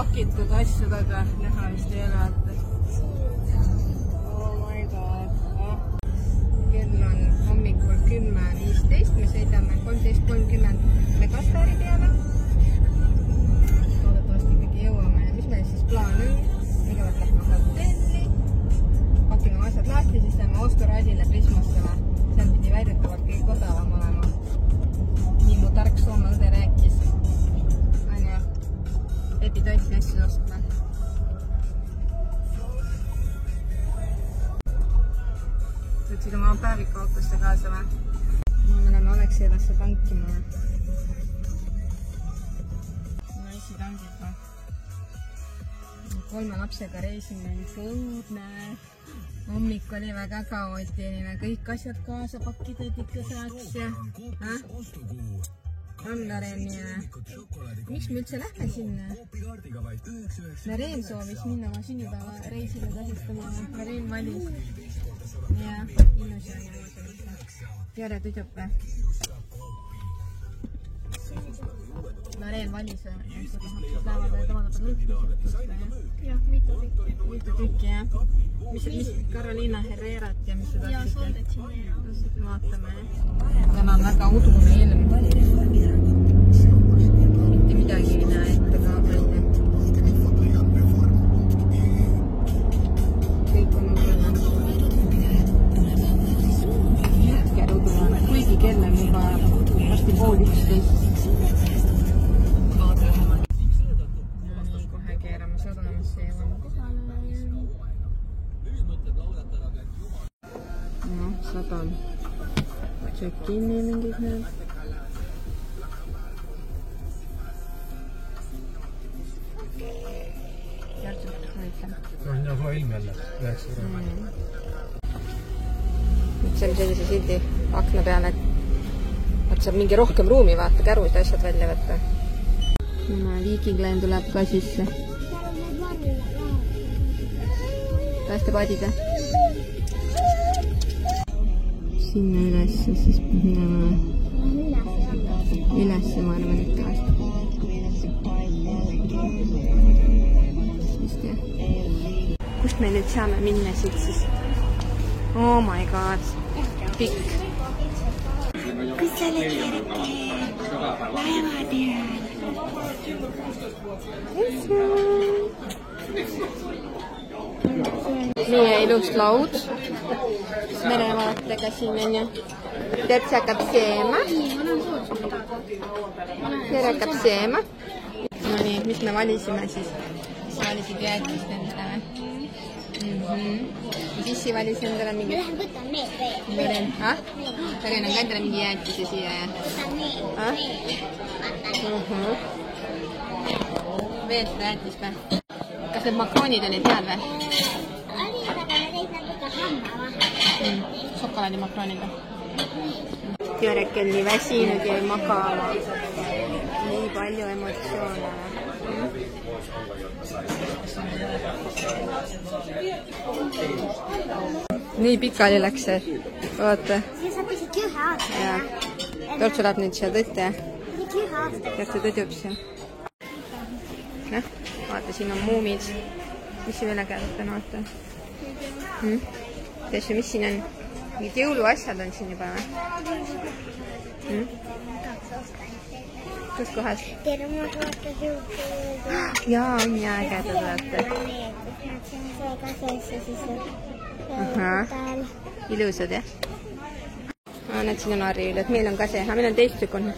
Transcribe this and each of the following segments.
pakitud asjadega näha vist ei ole. Oh my god. Kell on hommikul 10:15, me sõidame 13:30 Kasperi peale. Loodetavasti ikkagi jõuame. Mis meil siis plaan on? Kõigepealt lähme hotelli, pakime asjad lahti, siis lähme Ostoradile Prismassele. Seal pidi väidetavalt kõik odavam olema. Nii mu tark Soome õde rääkis. Anja, Pepi toiti asju ostma. Võtsid oma päevikuautosse kaasa või? Me läheme Alekseilasse tankima. Naisi tangid või? 3 lapsega reisimine oli kõudne. Hommik oli väga kaootiline. Kõik asjad kaasa pakkida, et ikka saaks ja... Laren ja... Miks me üldse lähme sinna? Laren soovis minna oma sünnipäeva reisile tähistama. Laren valis. Ja, ilus ja ilus. Jare tüdjub või? Laren valis või? Päeval või tavale peal lõhtus? Jah, mitu tükki, jah. Mis Carolina Herrerat ja mis seda tahtsid? Ja, soodet sinna ja. Vaatame, jah. Täna on väga udune ilm. Mitte midagi ei näe ette ka välja. Kõik on udune. Hetkel udune. Kuigi kell on juba varsti 12:30. Kohe keerame sadamasse ja jõuame kohale. No, sadan. Check-in'i mingid need. On jah suva ilm jälle, 9 eurot. Nüüd see oli sellise sildi akna peale, et saab mingi rohkem ruumi vaata, kärud ja asjad välja võtta. Viikinglain tuleb ka sisse. Päästepaadid või? Sinna ülesse siis minema. Ülesse ma arvan ikka vast. Vist jah. Kust me nüüd saame minna siit siis? Oh my god. Pikk. Kus sa oled järgi? Laeva peal. Meie ilus laud merevaatega siin on ju. Terts hakkab seema. Ter hakkab seema. No nii, mis me valisime siis? Mis valisid jäätist endale või? Sissi valis endale mingi... Leren on ka endale mingi jäätise siia ja... Veel seda jäätist või? Kas need makroonid olid head või? Šokolaadimakroonid või? Jörek oli väsinud ja ei magama. Nii palju emotsioone. Nii pikali läks see. Vaata. Tortsu läheb nüüd siia tõtte. Tortsu tõdjub siia. Vaata, siin on muumid. Mis siin üle käivad täna, vaata? Tead, mis siin on? Mingid jõuluasjad on siin juba või? Kus kohas? Termod vaatad juurde. Jaa, on nii ägedad vaata. Ilusad jah? Näed, siin on harriüled. Meil on ka see. Meil on teistsugune.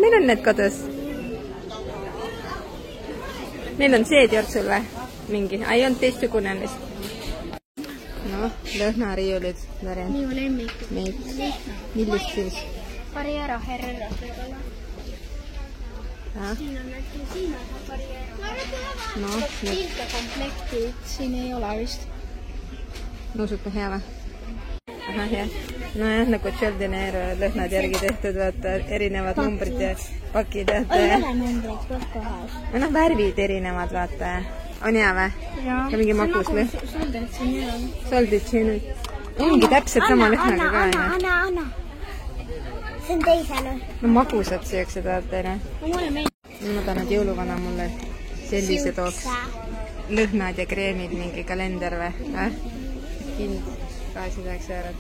Meil on need kodus. Meil on see Jortsul või? Mingi. Ei olnud teistsugune vist. No, lõhnariiulid. Minu lemmik. Millist siis? Barriera Herrera. Siin on äkki siin on Barriera. No, Silkekomplekti siin ei ole vist. Nuusuka hea või? Aha, hea. Nojah, nagu Tšeldinero lõhnad järgi tehtud, vaata, erinevad numbrid ja pakid. Ei ole numbrid kõik kohas. No, värvid erinevad, vaata. On hea või? Ja mingi magus lõhn. Solditšinu. Ongi täpselt sama lõhnaga ka. Anna. See on teisele. No magusad sööksed vaatele. Mulle meeldib. Ma tahan, et jõuluvana mulle sellise tooks. Lõhnad ja kreemid, mingi kalender või? Hind 89 eurot.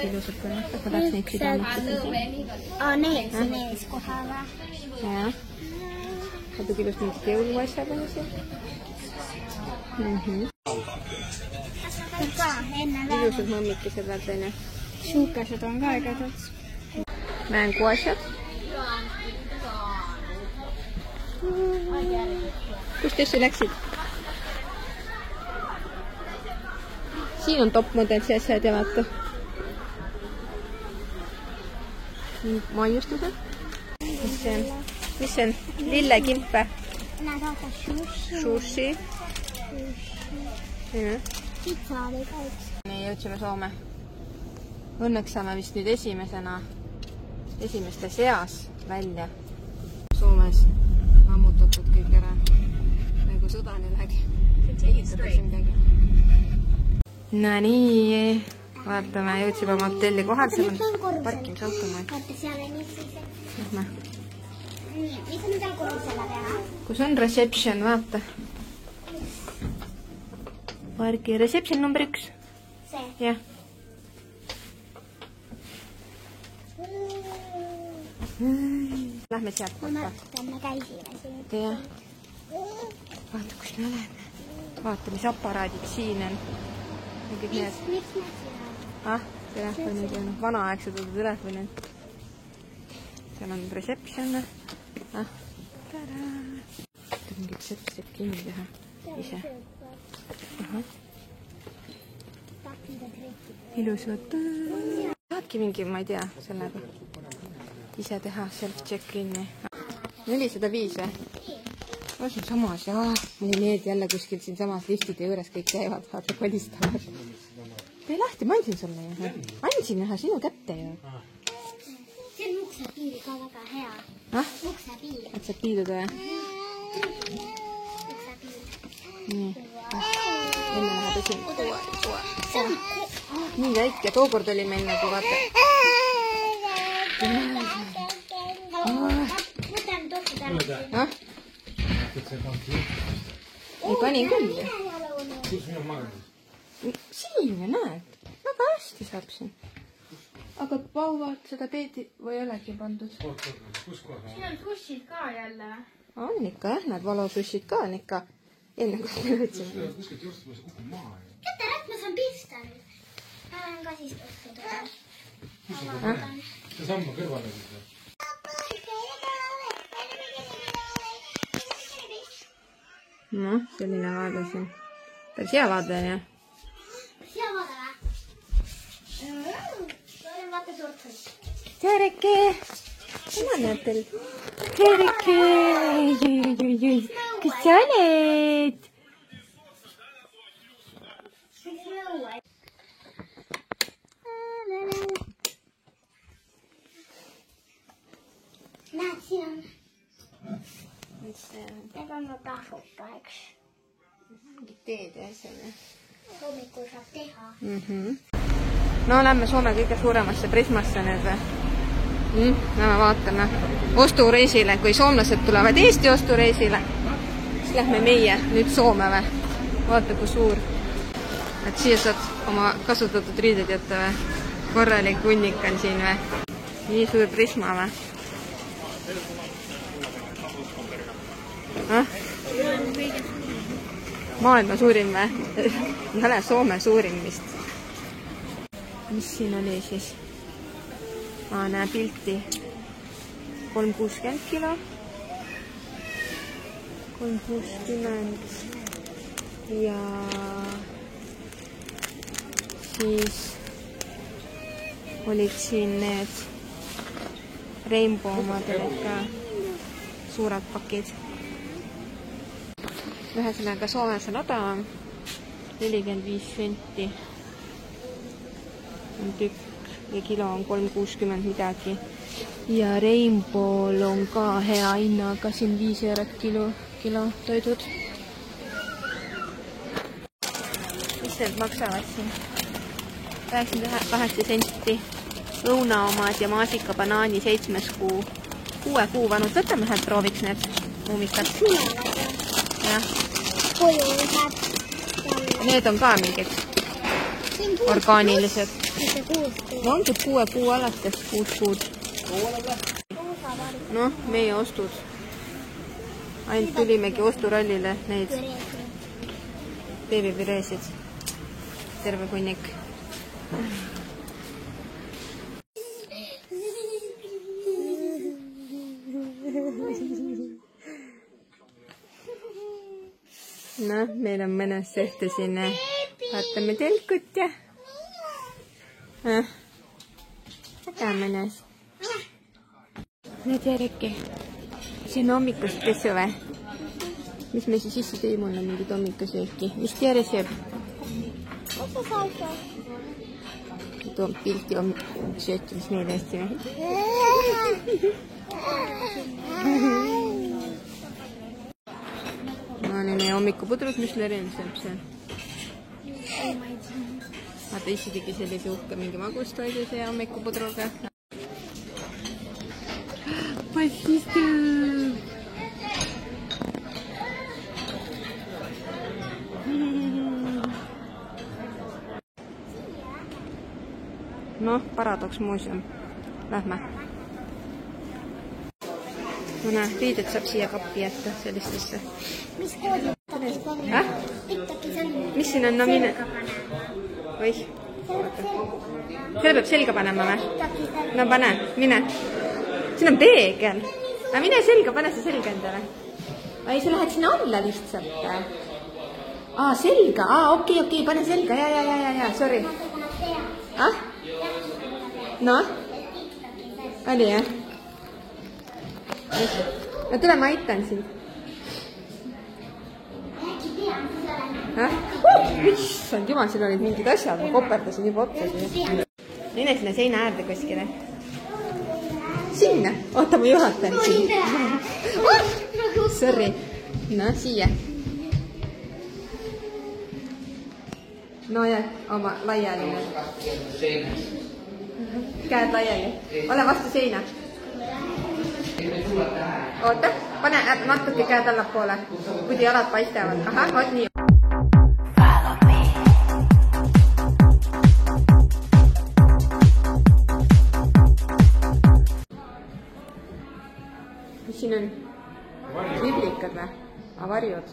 Ilusad ka. Ma tahaks neid pidamata. Need siin ees koha või? Jah. Vaata ilust mingid jõuluasjad on siin. Ilusad mõmmikesed vaatane. Suukesed on ka ägedad. Mänguasjad. Kus te üldse läksid? Siin on top-modelsi asjad ja vaata. Maiustused. Mis see on? Mis see on? Lillekimpe. Nad vaata Sushi. Pizza oli ka üks. Jõudsime Soome. Õnneks saame vist nüüd esimeste seas välja. Soomes ammutatud kõik ära. Nagu sõdani lähegi. Ehitatakse midagi. No nii, vaatame, jõudsime oma hotelli kohal. Seal on parkimisautomaat. Vaata, seal on mis. Lähme. Mis on seal korrusele teha? Kus on reception, vaata. Pargi reception number 1. See? Jah. Lähme sealt Ma vaata. mäletan, me käisime siin. Jah. Vaata, kus me oleme. Vaata, mis aparaadid siin on. Kõik need. Miks me siin on? Telefonid on. Vanaaegsed telefonid. Seal on reception. Tada! Mingid sepsed kinni teha. Ise. Ilusad. Saadki mingi, ma ei tea, sellega. Ise teha self-check-in'i. 405 või? On siin samas, jaa. Mulle meeldi jälle kuskil siin samas liftide juures kõik käivad, vaata kolistavad. Tee lahti, ma andsin sulle ju. Andsin ühe sinu kätte ju. See on uksepiil ka väga hea. Uksepiil. Et saab piiluda või? Uksepiil. Nii. Enne läheb esimene. Nii väike, tookord oli meil nagu vaata. Võtame tohtud ära. Ei panin küll. Kus minu magasin? Siin ju näed. Väga hästi saab siin. Aga pauvad seda peedi või ei olegi pandud? Kus koha? Siin on sushid ka jälle. On ikka jah, need valusussid ka on ikka. Enne kui me võtsime. Kuskilt just ma see kukub maha. Kätte rätt, ma saan pista nüüd. Ma olen ka siis tohtud ära. See samma kõrvale siis või? Noh, selline vaade siin. Päris hea vaade on jah. Hea vaade või? Olen vaata tortut. Tereke! Sina näed teil. Tereke! Kus sa oled? Näed, siin on. Mis see on? Need on no tasuta, eks. Mingid teed ja asjad. Hommikul saab teha. No lähme Soome kõige suuremasse Prismasse nüüd või? Lähme vaatame ostureisile. Kui soomlased tulevad Eesti ostureisile, siis lähme meie nüüd Soome või? Vaata kui suur. Et siia saad oma kasutatud riided jätta või? Korralik hunnik on siin või? Nii suur Prisma või? Maailma suurim või? Ei ole Soome suurim vist. Mis siin oli siis? Näe pilti. 360 kilo. 360. Ja siis olid siin need Rainbow modelid ka. Suured pakid. Ühesõnaga Soomes on odavam. 45 senti. On tükk ja kilo on 3,60 midagi. Ja Rainbowl on ka hea hinnaga, siin 5 eurot kilo toidud. mis need maksavad siin? 98 senti. Õuna omad ja maasika banaani 7 kuu. 6 kuu vanus. Võtame ühed prooviks need muumikad. Jah. Need on ka mingid orgaanilised. No ongi 6 kuu alates 6 kuud. Noh, meie ostud. Ainult tulimegi osturallile neid beebipüreesid. Terve hunnik. Noh, meil on mõnes sehte siin. Vaatame telkut ja väga mõnes. Need järgi. See on hommikust pesu või? Mis me siis sisse tõi, mul on mingid hommikusööki. Mis Tiare sööb? Toon pilti hommikusööki, mis meile hästime. No oli meie hommikupudrud, mis Loreen sööb seal. Vaata, isi tegi sellise uhke mingi magustoidu see hommikupudruga. Passistu! Noh, Paradox muuseum. Lähme. No näe, riided saab siia kappi jätta sellistesse. Mis koodi TikTokis on? Mis siin on? No mine. Oih. Selle peab selga panema või? No pane, mine. Siin on peegel. No mine selga, pane see selga endale. Ai, sa lähed sinna alla lihtsalt. Selga. Okei, pane selga. Ja, sorry. No? Oli jah? No tule, ma aitan sind. Issand jumal, siin olid mingid asjad, ma koperdasin juba otsa. Mine sinna seina äärde kuskile. Sinna? Oota, ma juhatan siin. Sorry. No, siia. No ja, oma laiali. Käed laiali. Ole vastu seina. Oota, pane natuke käed allapoole, kudi jalad paistavad. Ahah, oot nii. Mis siin on? Viblikad või? Varjud?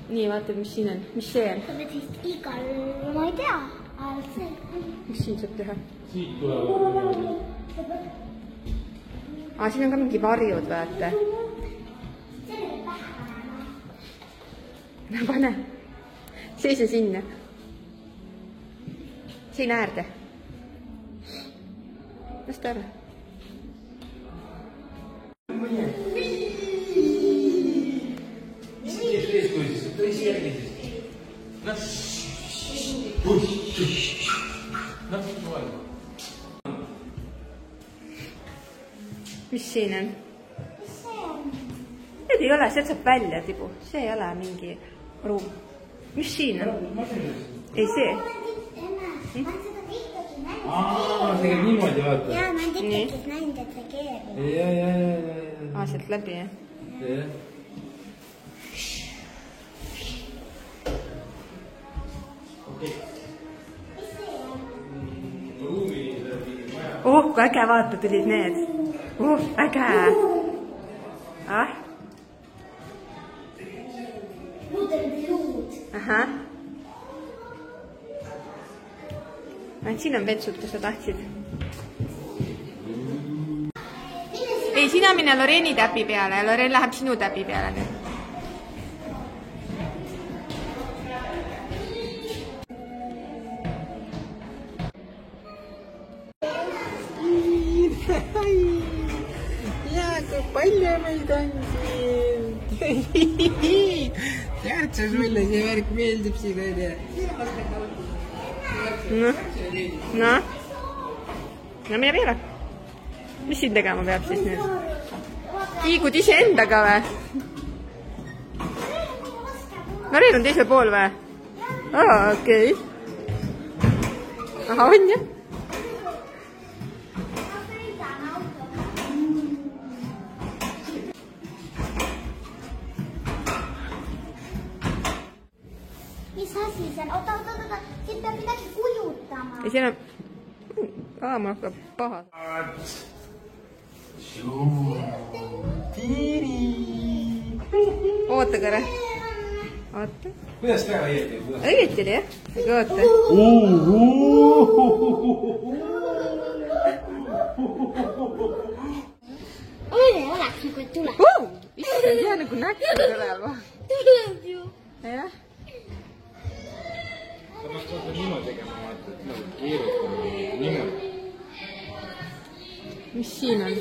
Nii, vaata, mis siin on. Mis see on? Ma ei tea. Mis siin saab teha? Siit tulevad. Siin on ka mingi varjud, vaata. No pane. Seise sinna. Seina äärde. Las ta ära. Mis siin on? Need ei ole, sealt saab välja tibu. See ei ole mingi ruum. Mis siin on? Ei see. Ma olen seda TikTokis näinud. See käib niimoodi, vaata. Jaa, ma olen TikTokis näinud, et see keerib. Ja. Sealt läbi, jah? Jah. Kui äge, vaata, tulid need. Äge. Ahah. Siin on vetsud, kui sa tahtsid. Ei, sina mine Loreeni täpi peale ja Loreen läheb sinu täpi peale nüüd. Jaa, kui palju meid on siin. Tead sa sulle see värk meeldib siin, ei tea. No, mine peale. Mis siin tegema peab siis nüüd? Liigud ise endaga või? Maril on teisel pool või? Okei. Aha, on jah? Mis asi see on? Oota. Siin peab midagi kujutama. Ja siin on... mul hakkab paha. Oota korra. Oota. Kuidas teha õieti? Õieti oli jah? Aga oota. Õige oleks nagu, et tuleb. Issand, hea nagu näkku tuleb. Tuleb ju. Jah. Sa peaks vaata niimoodi tegema, nagu keerutama niimoodi. Mis siin on?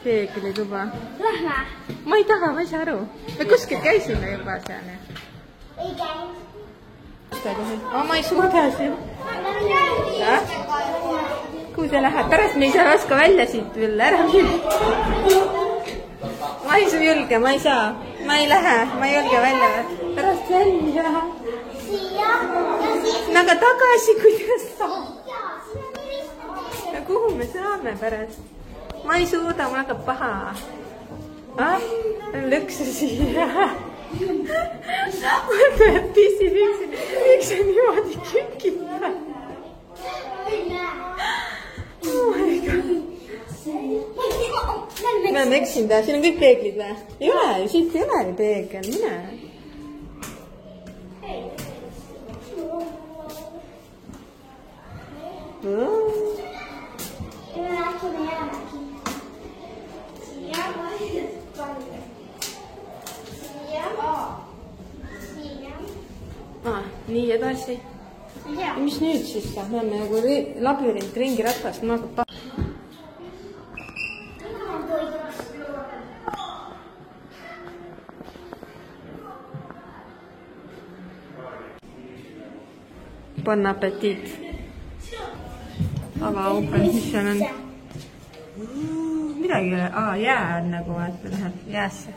Peeglituba. Lähme. Ma ei taha, ma ei saa aru. Me kuskil käisime juba seal. Ei käinud. Ma ei suuda siin. Kuhu sa lähed? Pärast me ei saa raska välja siit veel ära. Ma ei julge, ma ei saa. Ma ei lähe, ma ei julge välja. Pärast välja. Siia ja siis... Aga tagasi, kuidas saab? Jaa, siin on ristatud. Ja kuhu me saame pärast? Ma ei suuda, mul hakkab paha. Lõksu siia. Mul tuleb pissi, miks on niimoodi kükita? Oh my god. Ma olen eksinud, siin on kõik peeglid või? Ei ole, siit ei ole peegel, mine. Nii edasi. Mis nüüd siis saab? Me oleme nagu labürint ringi ratast, ma hakkab paha. Bon appetit. Ava open, mis seal on? Midagi ei ole. Jää on nagu, et läheb jäässe.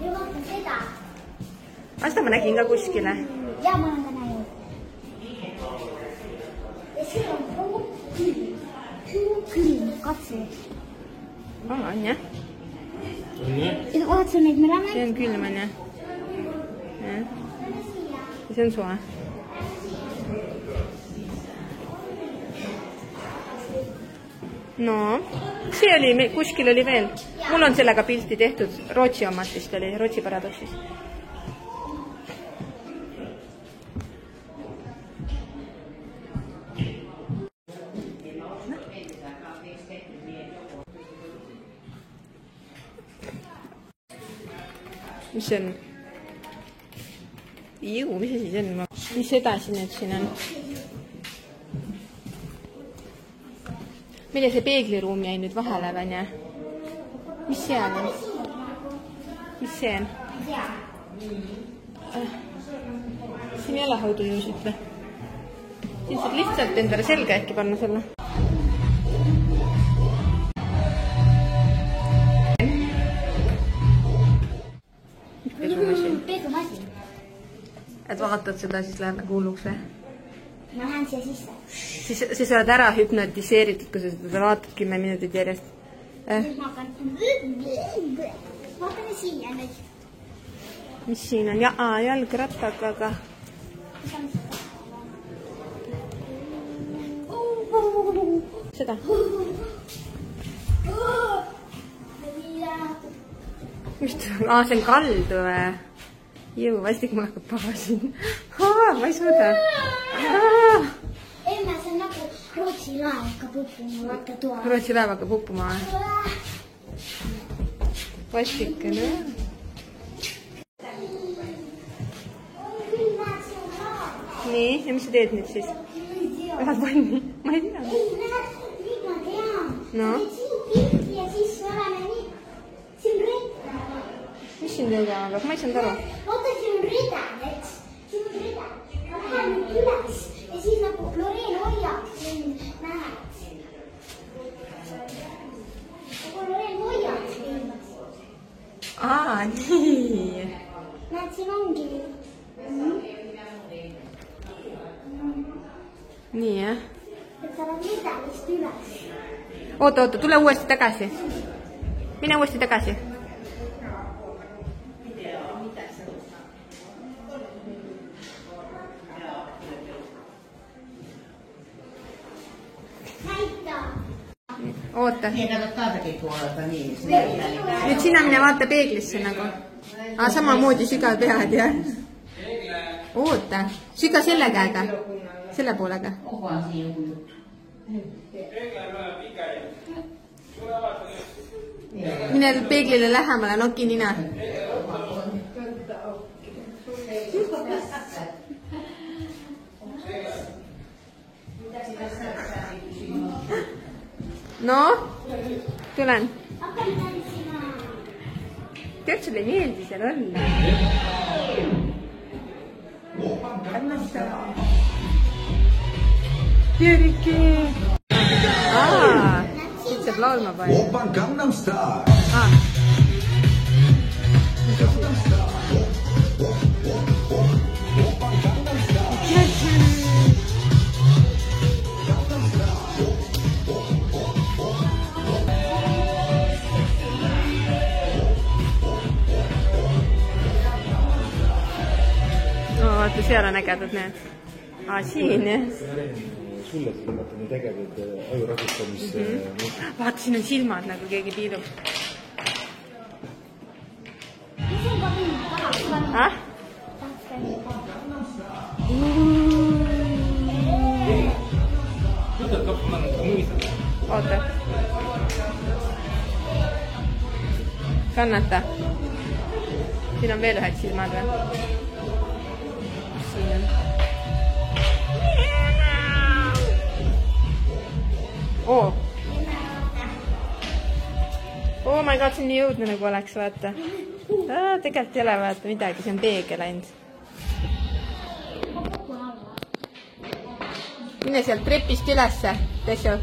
Ja vaata seda. Asta ma nägin ka kuskile. Ja ma olen ka näinud. Ja see on külm, katse. On jah? Ja vaata sa neid me lähme? See on külm on jah? Ja see on soe. No, see oli, kuskil oli veel. Mul on sellega pilti tehtud. Rootsi omad vist oli, Rootsi paradoksis. Mis see on? Jõu, mis asi see on? Mis edasi nüüd siin on? Meile see peegliruum jäi nüüd vahele, vanja? Mis seal on? Mis see on? Siin ei ole haudujuusid või? Siin saab lihtsalt endale selga äkki panna selle. Peegumasin. Et vaatad seda, siis läheb nagu hulluks või? Ma lähen siia sisse. Siis oled ära hüpnotiseeritud, kui sa seda vaatad 10 minutit järjest. Nüüd ma hakkan... Vaatame siia nüüd. Mis siin on? Jalgrattaga, aga... Seda. Mis ta on? See on kaldu või? Jõu, vastik mul hakkab paha siin. Ma ei suuda. Emme, see on nagu Rootsi laev hakkab uppuma, vaata tuua. Rootsi laev hakkab uppuma või? Vastikene. Nii, ja mis sa teed nüüd siis? Lähed vanni? Ma ei tea. Nüüd ma tean. No? Siin pilti ja siis oleme nii. Siin rida. Mis siin tegema peab? Ma ei saanud aru. Vaata, siin on rida, eks? Siin on rida. Ma lähen nüüd üles ja siis nagu Loreen hoiab sind, näed. nii. Näed, siin ongi. Nii, jah. Et sa oled midagist üles. Oota, tule uuesti tagasi. Mine uuesti tagasi. Oota. Nüüd sina mine vaata peeglisse nagu. Samamoodi süga pead, jah? Oota. Süga selle käega. Selle poolega. Mine peeglile lähemale, noki nina. No, tulen. Tead, sulle ei meeldi seal olla. Kannasta. Jüriki. Siit saab laulma palju. Oppa Gangnam Style. Vaata, seal on ägedad need. Siin, jah. Sulle tõmmata nii tegevad ajurakustamis... Vaata, siin on silmad, nagu keegi piilub. Oota. Kannata. Siin on veel ühed silmad või? Siin on. Oh my god, see on nii jõudne nagu oleks, vaata. Tegelikult ei ole vaata midagi, see on peegel ainult. Mine sealt trepist ülesse, Tessu.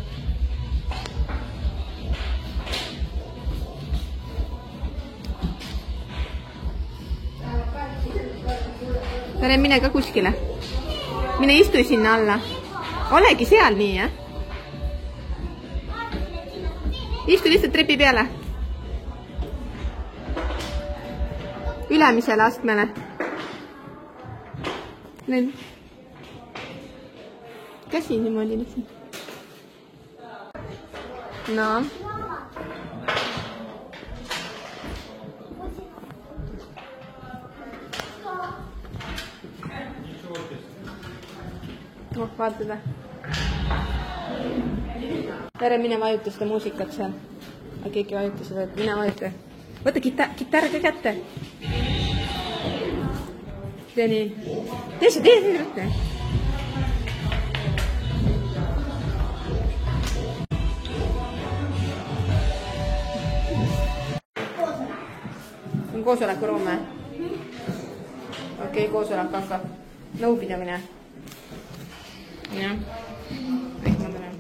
Tere, mine ka kuskile. Mine istu sinna alla. Olegi seal nii, jah? Istu lihtsalt trepi peale. Ülemisele astmele. Nüüd. Käsi niimoodi lihtsalt. No. Vaatada. Tere, mine vajuta seda muusikat seal. Keegi vajuta seda, mine vajuta. Võta kitarr ka kätte. Tee nii. Tee see, tee. On koosolekuruum või? Okei, koosolek hakkab. Nõupidamine. Jah. Kõik ma tulen.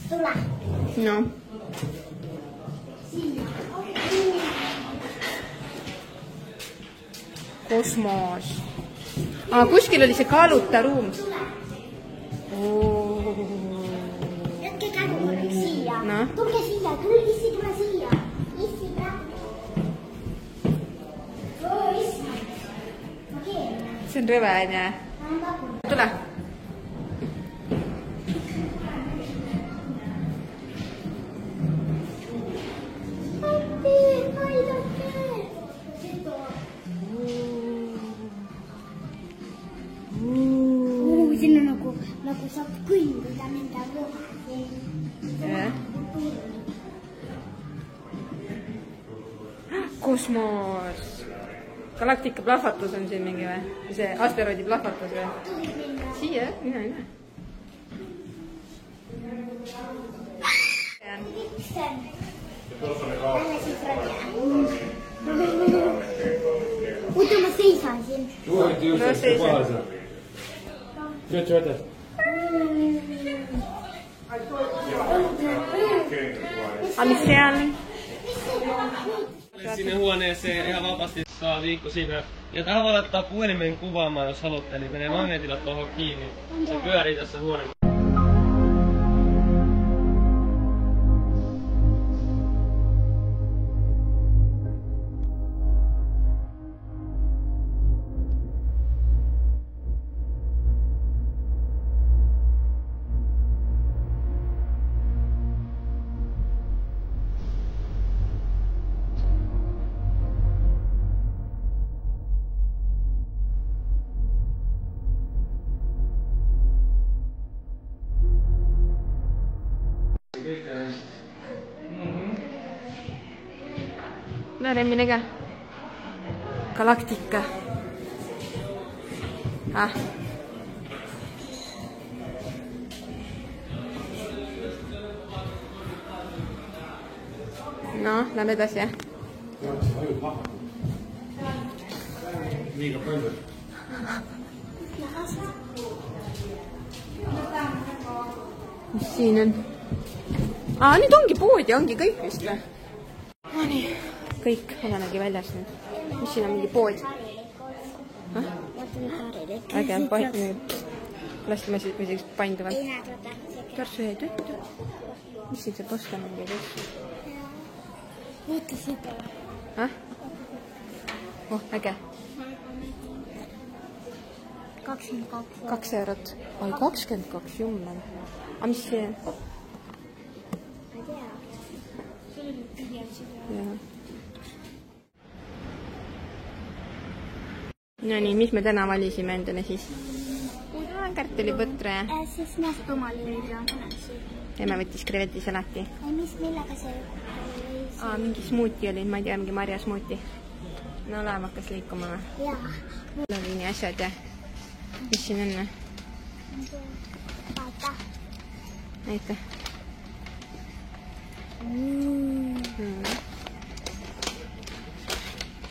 Tule. No. Kosmos. Kuskil oli see kaaluta ruum. Jätke kägu korraks siia. No. Tulge siia, küll issi tule siia. Issi praegu. Issi. Ma keerin. See on rõve, on jah? Tule. Sinna nagu saab kõndida nende kohti. Kosmos. Galaktika plahvatus on siin mingi või? See asteroidi plahvatus või? Siia, mina ei näe. Oota, ma seisan siin. No seisan. Good, right there. Mis seal? Sinne huoneeseen ihan vapaasti saa liikkua siinä. Ja tähän voi laittaa puhelimen kuvaamaan, jos haluatte, eli menee magneetilla tuohon kiinni. Se pyörii tässä huoneen. Järjemine ka? Galaktika. No, lähme edasi, jah? Liiga palju. Mis siin on? Nüüd ongi pood ja ongi kõik vist või? Nii, kõik, olenegi väljas nüüd. Mis siin on mingi pood? Äge on plastime siis või sellist painduvalt. Tarsu jäi tüttu. Mis siin saab osta mingi kõik? Võtta seda. Äge. 22. 2 eurot. Ai, 22, jummel. A mis see? Ma ei tea. See oli pigem seda. No nii, mis me täna valisime endale siis? Kartulipõtra ja? Siis näest omalüüri on kõnesi. Emme võttis krevetisalati. Millega see oli? Mingi smuuti oli, ma ei tea, mingi marja smuuti. No laev hakkas liikuma või? Jaa. Loviini asjad ja mis siin on? Vaata. Näita.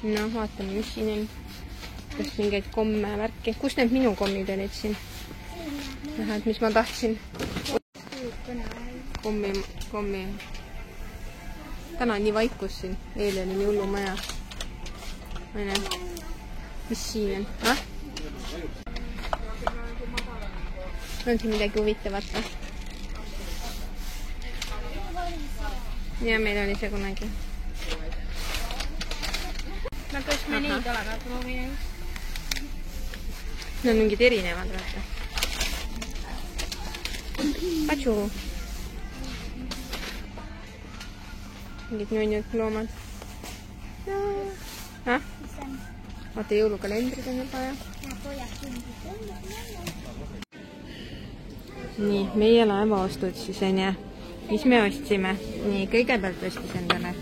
No vaatame, mis siin on. Kas mingeid komme värki. Kus need minu kommid olid siin? Nähed, mis ma tahtsin. Kommi. Täna on nii vaikus siin. Eile oli nii hullu maja. Mis siin on? On siin midagi huvitavat või? Ja meil oli see kunagi. No kas me neid oleme proovinud? Need on mingid erinevad vaata. Patšu. Mingid nunnud loomad. Vaata jõulukalendrid on juba ja. Nii, meie laevaostud siis on ja. Mis me ostsime? Nii, kõigepealt ostis endale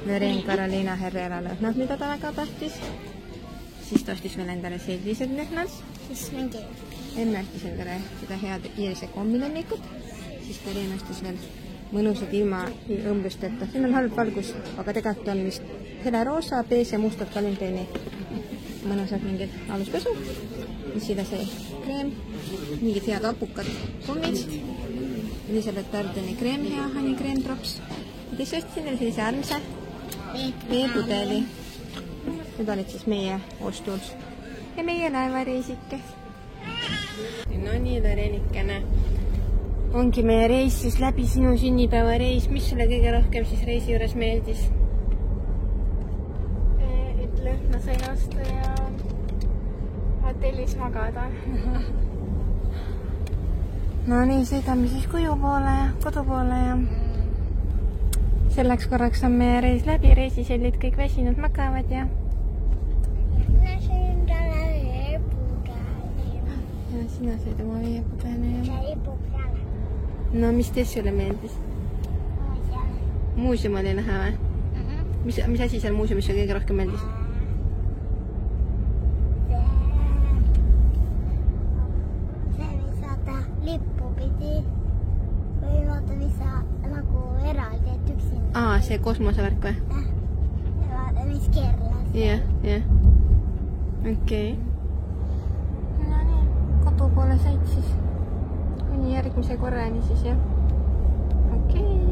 Loreen Carolina Herrera lõhnad, mida ta väga tahtis. Siis ta ostis veel endale sellised lõhnad. Siis mingi. Emme ostis endale seda head iirise kombinemmikut. Siis Loreen ostis veel mõnusad ilma õmblusteta. Siin on halb valgus, aga tegelikult on vist hele roosa, bees ja mustad Valenteeni. Mõnusad mingid aluspesu. Sida see kreem. Mingid head apukad kommid. Elisabeth Ardeni kreem, hea honey cream drops. Ja siis ostsin veel sellise armsa veepudeli. Need olid siis meie ostud ja meie laevareisike. No nii, Lorenikene. Ongi meie reis siis läbi sinu sünnipäevareis. Mis sulle kõige rohkem siis reisi juures meeldis? Et lõhna sain osta ja hotellis magada. No nii, sõidame siis kodu poole ja selleks korraks on meie reis läbi. Reisisellid kõik väsinud magavad ja sina said oma veepudele ja no mis teist sulle meeldis? Muuseum oli näha või? Mis asi seal muuseumis sulle kõige rohkem meeldis? See mis vaata lippu pidi või vaata mis sa nagu eraldi, et üksinda. See kosmosevärk või? Vaata mis keerlas. Jah. Okei. No nii, kodu poole said siis kuni järgmise korrani siis jah. Okei.